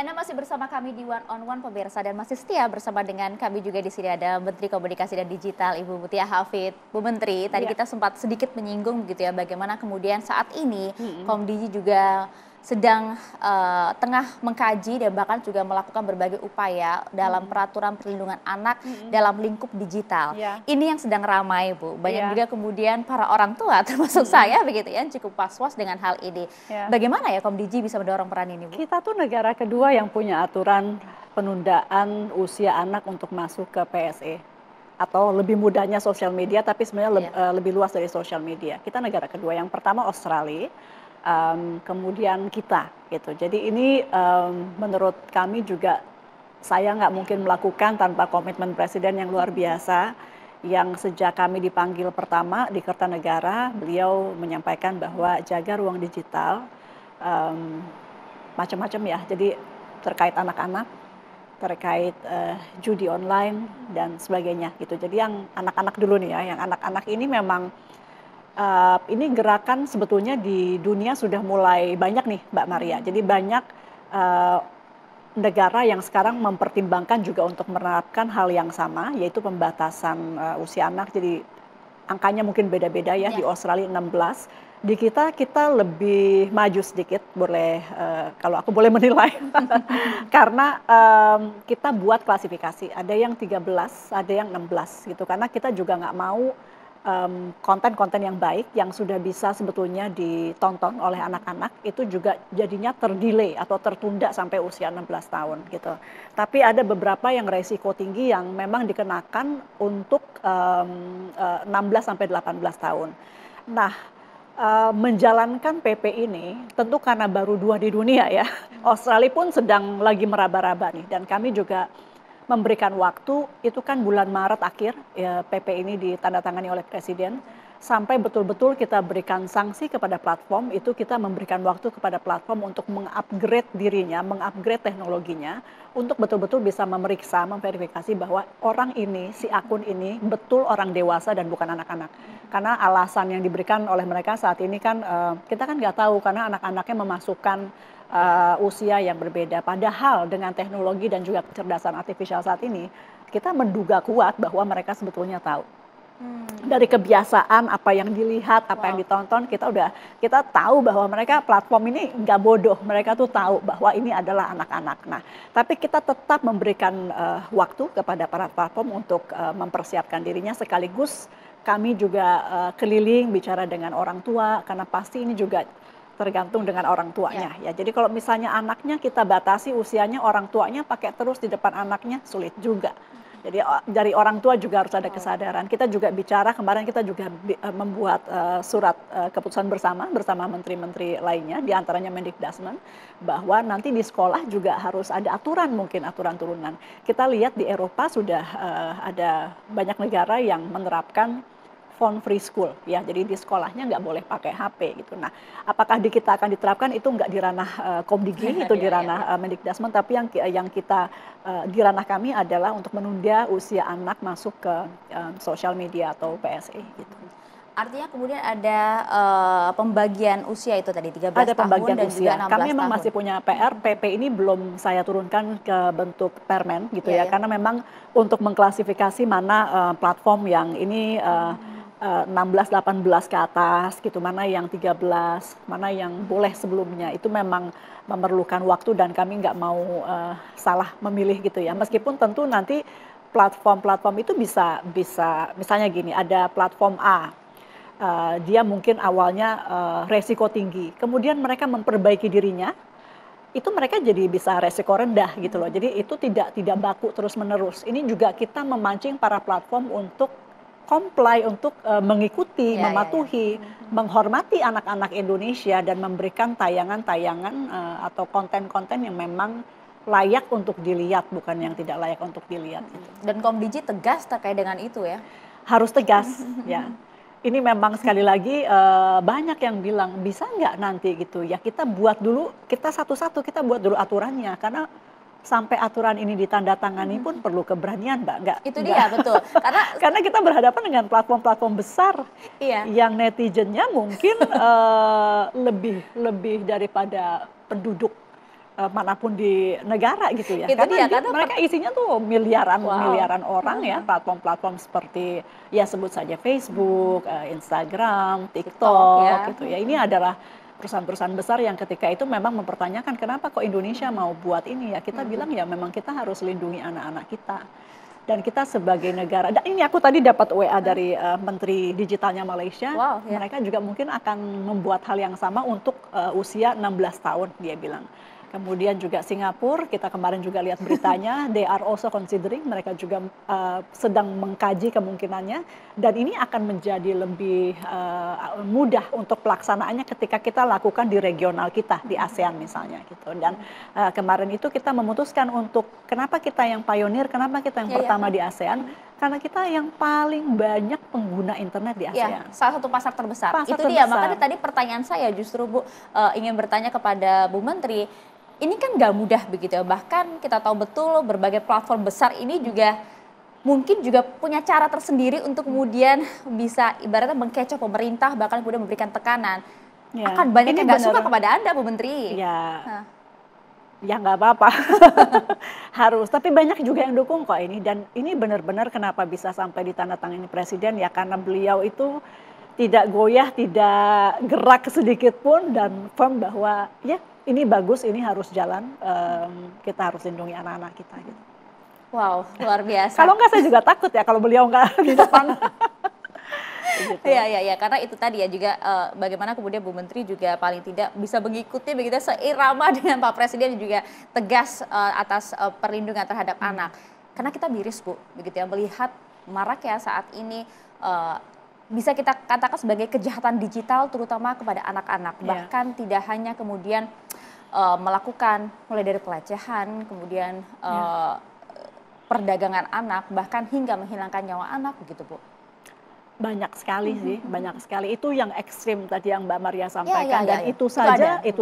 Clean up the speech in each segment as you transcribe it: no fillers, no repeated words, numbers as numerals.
Ya, Anda masih bersama kami di One on One pemirsa dan masih setia bersama dengan kami juga di sini ada Menteri Komunikasi dan Digital Ibu Mutia Hafid. Bu Menteri, tadi Iya. kita sempat sedikit menyinggung begitu ya bagaimana kemudian saat ini Mhm. Komdigi juga sedang tengah mengkaji dan bahkan juga melakukan berbagai upaya dalam peraturan perlindungan anak Mhm. dalam lingkup digital. Iya. Ini yang sedang ramai, Bu. Banyak Iya. juga kemudian para orang tua termasuk saya begitu ya cukup was-was dengan hal ini. Iya. Bagaimana ya Komdigi bisa mendorong peran ini, Bu? Kita tuh negara kedua yang punya aturan penundaan usia anak untuk masuk ke PSE. Atau lebih mudahnya sosial media, tapi sebenarnya lebih luas dari sosial media. Kita negara kedua. Yang pertama Australia, kemudian kita gitu. Jadi ini menurut kami juga saya nggak mungkin melakukan tanpa komitmen Presiden yang luar biasa, yang sejak kami dipanggil pertama di Kertanegara, beliau menyampaikan bahwa jaga ruang digital, macam-macam ya, jadi terkait anak-anak, terkait judi online dan sebagainya gitu. Jadi yang anak-anak dulu nih ya, yang anak-anak ini memang ini gerakan sebetulnya di dunia sudah mulai banyak nih Mbak Maria. Jadi banyak negara yang sekarang mempertimbangkan juga untuk menerapkan hal yang sama, yaitu pembatasan usia anak. Jadi angkanya mungkin beda-beda ya, di Australia 16. Di kita lebih maju sedikit, boleh kalau aku boleh menilai. Karena kita buat klasifikasi, ada yang 13, ada yang 16 gitu. Karena kita juga nggak mau konten-konten yang baik yang sudah bisa sebetulnya ditonton oleh anak-anak itu juga jadinya terdelay atau tertunda sampai usia 16 tahun gitu. Tapi ada beberapa yang resiko tinggi yang memang dikenakan untuk 16 sampai 18 tahun. Nah, menjalankan PP ini tentu karena baru 2 di dunia ya. Australia pun sedang lagi meraba-raba nih, dan kami juga memberikan waktu, itu kan bulan Maret akhir ya, PP ini ditandatangani oleh Presiden, sampai betul-betul kita berikan sanksi kepada platform, itu kita memberikan waktu kepada platform untuk mengupgrade dirinya, mengupgrade teknologinya, untuk betul-betul bisa memeriksa, memverifikasi bahwa orang ini, si akun ini betul orang dewasa dan bukan anak-anak. Karena alasan yang diberikan oleh mereka saat ini kan, kita kan nggak tahu karena anak-anaknya memasukkan usia yang berbeda. Padahal dengan teknologi dan juga kecerdasan artifisial saat ini, kita menduga kuat bahwa mereka sebetulnya tahu. Dari kebiasaan apa yang dilihat, apa yang ditonton, kita tahu bahwa mereka platform ini nggak bodoh, mereka tuh tahu bahwa ini adalah anak-anak. Nah, tapi kita tetap memberikan waktu kepada para platform untuk mempersiapkan dirinya, sekaligus kami juga keliling bicara dengan orang tua, karena pasti ini juga tergantung dengan orang tuanya ya. Jadi kalau misalnya anaknya kita batasi usianya, orang tuanya pakai terus di depan anaknya, sulit juga. Jadi dari orang tua juga harus ada kesadaran. Kita juga bicara, kemarin kita juga membuat surat keputusan bersama menteri-menteri lainnya, diantaranya Mendikbudrismen, bahwa nanti di sekolah juga harus ada aturan, mungkin aturan turunan. Kita lihat di Eropa sudah ada banyak negara yang menerapkan phone free school ya, jadi di sekolahnya nggak boleh pakai HP gitu. Nah, apakah di kita akan diterapkan, itu nggak di ranah Komdigi, itu di ranah Mendikbudrismen, tapi yang kita di ranah kami adalah untuk menunda usia anak masuk ke sosial media atau PSE gitu. Artinya kemudian ada pembagian usia itu tadi 13 ada tahun pembagian dan usia. juga 16 Kami memang tahun. masih punya PR, PP ini belum saya turunkan ke bentuk permen gitu ya, karena memang untuk mengklasifikasi mana platform yang ini 16-18 ke atas gitu, mana yang 13, mana yang boleh sebelumnya, itu memang memerlukan waktu dan kami nggak mau salah memilih gitu ya. Meskipun tentu nanti platform-platform itu bisa misalnya gini, ada platform A, dia mungkin awalnya resiko tinggi, kemudian mereka memperbaiki dirinya, itu mereka jadi bisa resiko rendah gitu loh. Jadi itu tidak baku terus-menerus. Ini juga kita memancing para platform untuk comply, untuk mengikuti, mematuhi, menghormati anak-anak Indonesia dan memberikan tayangan-tayangan atau konten-konten yang memang layak untuk dilihat, bukan yang tidak layak untuk dilihat. Gitu. Dan Komdigi tegas terkait dengan itu ya? Harus tegas, ya. Ini memang sekali lagi banyak yang bilang bisa nggak nanti gitu ya, kita buat dulu, kita satu-satu kita buat dulu aturannya, karena sampai aturan ini ditandatangani pun perlu keberanian, Mbak. Itu dia, betul. Karena kita berhadapan dengan platform-platform besar yang netizennya mungkin lebih daripada penduduk manapun di negara gitu ya. Itu Karena dia, karena mereka isinya tuh miliaran wow. miliaran orang ya, platform-platform seperti ya sebut saja Facebook, Instagram, TikTok gitu ya. Ini adalah perusahaan-perusahaan besar yang ketika itu memang mempertanyakan kenapa kok Indonesia mau buat ini ya. Kita bilang ya memang kita harus lindungi anak-anak kita. Dan kita sebagai negara, dan ini aku tadi dapat WA dari Menteri Digitalnya Malaysia, wow, ya. mereka juga mungkin akan membuat hal yang sama untuk usia 16 tahun, dia bilang. Kemudian juga Singapura, kita kemarin juga lihat beritanya, they are also considering, mereka juga sedang mengkaji kemungkinannya, dan ini akan menjadi lebih mudah untuk pelaksanaannya ketika kita lakukan di regional kita, di ASEAN misalnya gitu. Dan kemarin itu kita memutuskan untuk kenapa kita yang pionir, kenapa kita yang pertama di ASEAN, karena kita yang paling banyak pengguna internet di ASEAN. Ya, salah satu pasar terbesar. Pasar itu terbesar. Dia, makanya tadi pertanyaan saya justru Bu, ingin bertanya kepada Bu Menteri, ini kan nggak mudah begitu ya, bahkan kita tahu betul berbagai platform besar ini juga mungkin juga punya cara tersendiri untuk kemudian bisa ibaratnya mengkecoh pemerintah, bahkan kemudian memberikan tekanan. Ya. Akan banyak yang nggak bener, suka kepada Anda Bu Menteri. Ya, ya nggak apa-apa, harus. Tapi banyak juga yang dukung kok ini, dan ini benar-benar kenapa bisa sampai ditandatangani Presiden ya, karena beliau itu tidak goyah, tidak gerak sedikit pun, dan firm bahwa ya ini bagus, ini harus jalan, kita harus lindungi anak-anak kita gitu. Wow, luar biasa. Kalau enggak saya juga takut ya kalau beliau enggak di depan. Gitu. Ya, karena itu tadi ya juga bagaimana kemudian Bu Menteri juga paling tidak bisa mengikuti begitu seirama dengan Pak Presiden juga tegas atas perlindungan terhadap anak. Karena kita miris Bu, begitu ya, melihat marak ya saat ini bisa kita katakan sebagai kejahatan digital terutama kepada anak-anak. Bahkan tidak hanya kemudian melakukan mulai dari pelecehan, kemudian perdagangan anak, bahkan hingga menghilangkan nyawa anak begitu Bu. Banyak sekali sih, banyak sekali. Itu yang ekstrim tadi yang Mbak Maria sampaikan, dan itu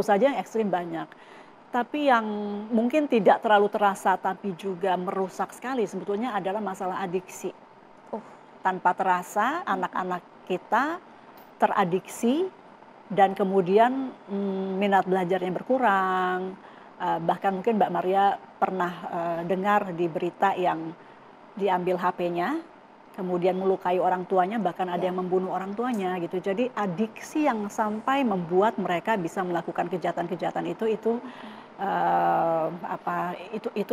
saja yang ekstrim banyak. Tapi yang mungkin tidak terlalu terasa tapi juga merusak sekali sebetulnya adalah masalah adiksi. Tanpa terasa anak-anak kita teradiksi dan kemudian minat belajarnya berkurang. Bahkan mungkin Mbak Maria pernah dengar di berita yang diambil HP-nya, kemudian melukai orang tuanya, bahkan ada yang membunuh orang tuanya gitu. Jadi adiksi yang sampai membuat mereka bisa melakukan kejahatan-kejahatan itu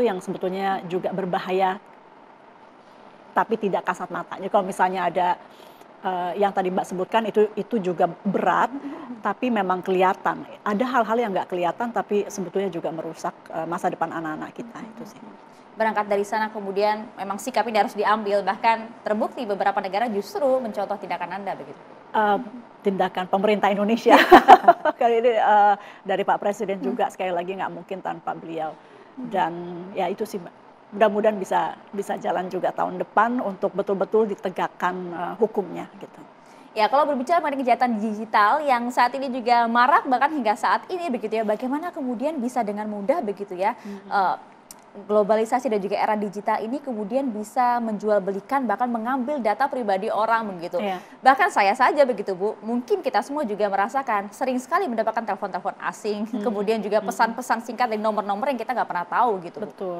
yang sebetulnya juga berbahaya, tapi tidak kasat mata. Jadi kalau misalnya ada yang tadi Mbak sebutkan itu juga berat, tapi memang kelihatan. Ada hal-hal yang nggak kelihatan, tapi sebetulnya juga merusak masa depan anak-anak kita itu sih. Berangkat dari sana kemudian memang sikap ini harus diambil, bahkan terbukti beberapa negara justru mencontoh tindakan Anda begitu. Tindakan pemerintah Indonesia kali ini dari Pak Presiden juga sekali lagi nggak mungkin tanpa beliau. Dan ya itu sih Mbak. Mudah-mudahan bisa jalan juga tahun depan untuk betul-betul ditegakkan hukumnya gitu. Ya, kalau berbicara mengenai kejahatan digital yang saat ini juga marak bahkan hingga saat ini begitu ya, bagaimana kemudian bisa dengan mudah begitu ya globalisasi dan juga era digital ini kemudian bisa menjual belikan bahkan mengambil data pribadi orang begitu. Bahkan saya saja begitu Bu, mungkin kita semua juga merasakan sering sekali mendapatkan telepon-telepon asing, kemudian juga pesan-pesan singkat dari nomor-nomor yang kita nggak pernah tahu gitu. Betul.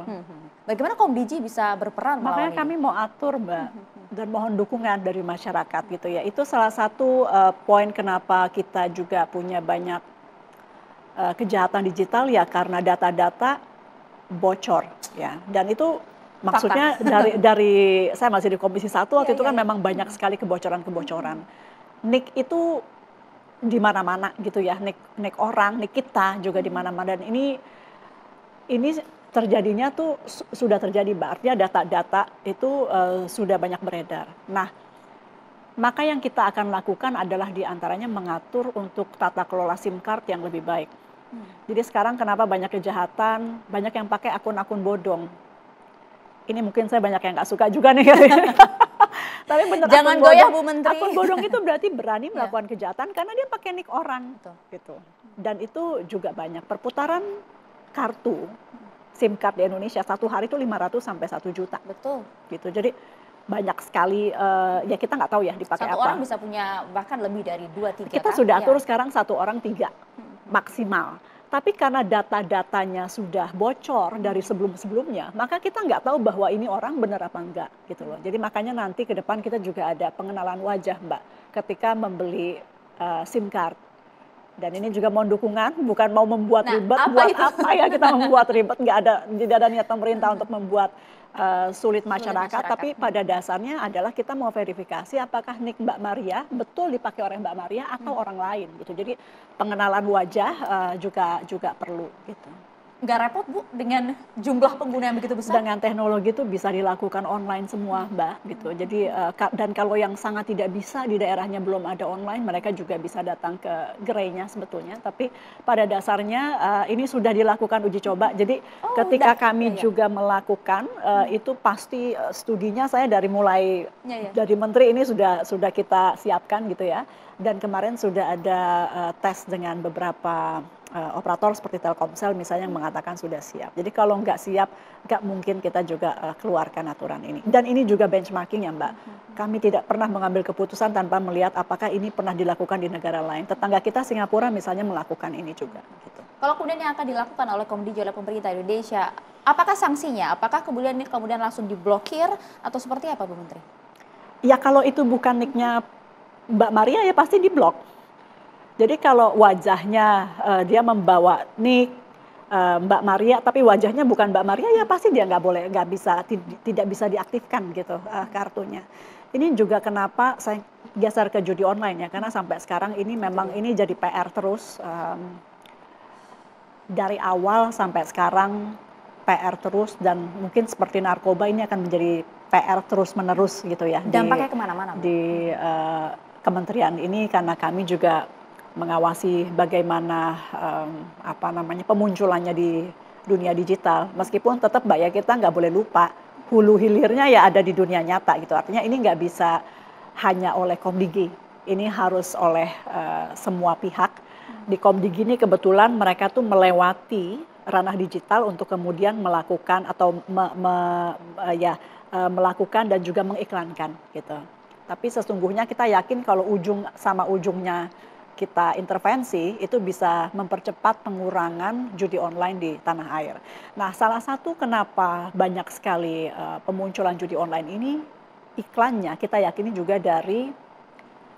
Bagaimana Komdigi bisa berperan melawan Makanya kami mau atur Mbak, dan mohon dukungan dari masyarakat gitu ya. Itu salah satu poin kenapa kita juga punya banyak kejahatan digital ya, karena data-data bocor ya, dan itu maksudnya dari saya masih di Komisi 1 waktu itu kan memang banyak sekali kebocoran-kebocoran. Nik itu di mana-mana gitu ya, nik orang, nik kita juga di mana-mana, dan ini terjadinya tuh sudah terjadi, artinya data-data itu sudah banyak beredar. Nah, maka yang kita akan lakukan adalah diantaranya mengatur untuk tata kelola SIM card yang lebih baik. Jadi sekarang kenapa banyak kejahatan, banyak yang pakai akun-akun bodong. Ini mungkin saya banyak yang nggak suka juga nih. Tapi bener, jangan goyah Bu Menteri. Akun bodong itu berarti berani melakukan kejahatan karena dia pakai nik orang. Gitu. Dan itu juga banyak. Perputaran kartu SIM card di Indonesia satu hari itu 500 sampai 1 juta. Betul. Gitu. Jadi banyak sekali, ya kita nggak tahu ya dipakai apa. Satu orang bisa punya bahkan lebih dari 2-3. Kita sudah atur sekarang 1 orang 3 maksimal. Tapi karena data-datanya sudah bocor dari sebelum-sebelumnya, maka kita nggak tahu bahwa ini orang benar apa enggak gitu loh. Jadi makanya nanti ke depan kita juga ada pengenalan wajah, Mbak, ketika membeli SIM card. Dan ini juga mau dukungan, bukan mau membuat ribet. Buat apa ya kita membuat ribet? Tidak ada niat pemerintah untuk membuat sulit masyarakat. Tapi pada dasarnya adalah kita mau verifikasi apakah nik Mbak Maria betul dipakai oleh Mbak Maria atau orang lain gitu. Jadi pengenalan wajah juga perlu gitu. Nggak repot Bu dengan jumlah pengguna yang begitu besar? Dengan teknologi itu bisa dilakukan online semua Mbak gitu. Jadi dan kalau yang sangat tidak bisa di daerahnya belum ada online, mereka juga bisa datang ke gerainya sebetulnya. Tapi pada dasarnya ini sudah dilakukan uji coba. Jadi ketika kami juga melakukan itu pasti studinya saya dari mulai dari menteri ini sudah kita siapkan gitu ya. Dan kemarin sudah ada tes dengan beberapa operator seperti Telkomsel misalnya yang mengatakan sudah siap. Jadi kalau nggak siap, nggak mungkin kita juga keluarkan aturan ini. Dan ini juga benchmarking ya Mbak. Kami tidak pernah mengambil keputusan tanpa melihat apakah ini pernah dilakukan di negara lain. Tetangga kita Singapura misalnya melakukan ini juga. Gitu. Kalau kemudian yang akan dilakukan oleh Komdigi oleh pemerintah Indonesia, apakah sanksinya? Apakah kemudian langsung diblokir atau seperti apa Bu Menteri? Ya kalau itu bukan nicknya Mbak Maria ya pasti diblok. Jadi kalau wajahnya dia membawa nik Mbak Maria, tapi wajahnya bukan Mbak Maria ya pasti dia nggak bisa tidak bisa diaktifkan gitu kartunya. Ini juga kenapa saya geser ke judi online ya, karena sampai sekarang ini memang ini jadi PR terus dari awal sampai sekarang PR terus dan mungkin seperti narkoba ini akan menjadi PR terus menerus gitu ya. Dampaknya kemana-mana di kementerian ini karena kami juga mengawasi bagaimana pemunculannya di dunia digital. Meskipun tetap Mbak ya kita nggak boleh lupa hulu hilirnya ya ada di dunia nyata gitu. Artinya ini nggak bisa hanya oleh Komdigi. Ini harus oleh semua pihak. Di Komdigi ini kebetulan mereka tuh melewati ranah digital untuk kemudian melakukan atau melakukan dan juga mengiklankan gitu. Tapi sesungguhnya kita yakin kalau ujung sama ujungnya kita intervensi itu bisa mempercepat pengurangan judi online di tanah air. Nah, salah satu kenapa banyak sekali pemunculan judi online ini iklannya kita yakini juga dari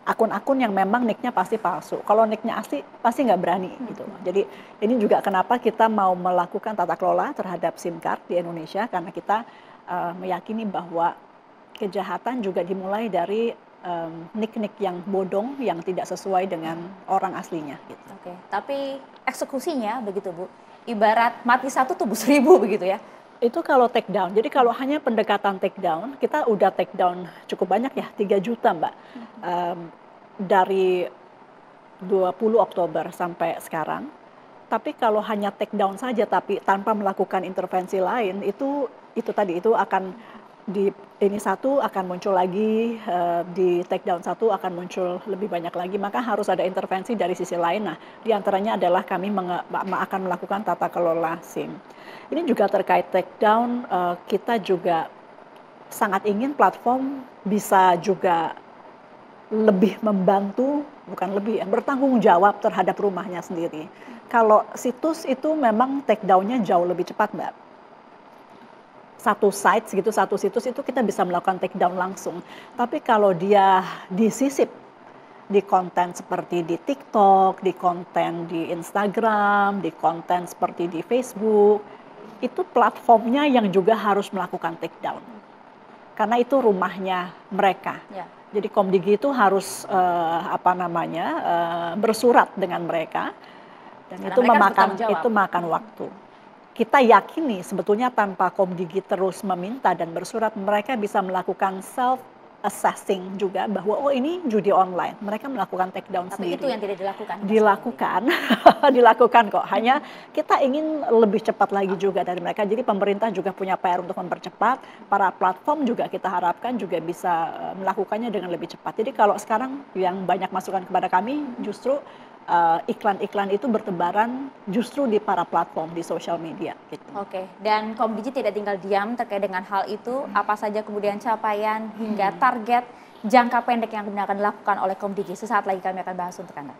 akun-akun yang memang nicknya pasti palsu. Kalau nicknya asli pasti nggak berani gitu. Jadi ini juga kenapa kita mau melakukan tata kelola terhadap SIM card di Indonesia karena kita meyakini bahwa kejahatan juga dimulai dari nik-nik yang bodong yang tidak sesuai dengan orang aslinya. Gitu. Oke, tapi eksekusinya begitu Bu, ibarat mati satu tubuh seribu begitu ya? Itu kalau take down. Jadi kalau hanya pendekatan take down, kita udah take down cukup banyak ya, 3 juta Mbak. Dari 20 Oktober sampai sekarang. Tapi kalau hanya take down saja tapi tanpa melakukan intervensi lain, itu tadi itu akan ini satu akan muncul lagi, di take down satu akan muncul lebih banyak lagi, maka harus ada intervensi dari sisi lain. Nah, diantaranya adalah kami akan melakukan tata kelola SIM. Ini juga terkait take down, kita juga sangat ingin platform bisa juga lebih membantu, bukan lebih, bertanggung jawab terhadap rumahnya sendiri. Kalau situs itu memang take down-nya jauh lebih cepat, Mbak. Satu situs itu kita bisa melakukan take down langsung. Tapi kalau dia disisip di konten seperti di TikTok, di konten di Instagram, di konten seperti di Facebook, itu platformnya yang juga harus melakukan take down. Karena itu rumahnya mereka. Ya. Jadi Komdigi itu harus bersurat dengan mereka dan itu makan waktu. Kita yakini sebetulnya tanpa Komdigi terus meminta dan bersurat, mereka bisa melakukan self assessing juga bahwa ini judi online. Mereka melakukan take down sendiri. Tapi itu yang tidak dilakukan. Dilakukan kok. Hanya kita ingin lebih cepat lagi juga dari mereka. Jadi pemerintah juga punya PR untuk mempercepat. Para platform juga kita harapkan juga bisa melakukannya dengan lebih cepat. Jadi kalau sekarang yang banyak masukan kepada kami justru iklan-iklan itu bertebaran justru di para platform di sosial media. Gitu. Oke, dan Komdigi tidak tinggal diam terkait dengan hal itu. Apa saja kemudian capaian hingga target jangka pendek yang kemudian akan dilakukan oleh Komdigi? Sesaat lagi kami akan bahas untuk Anda.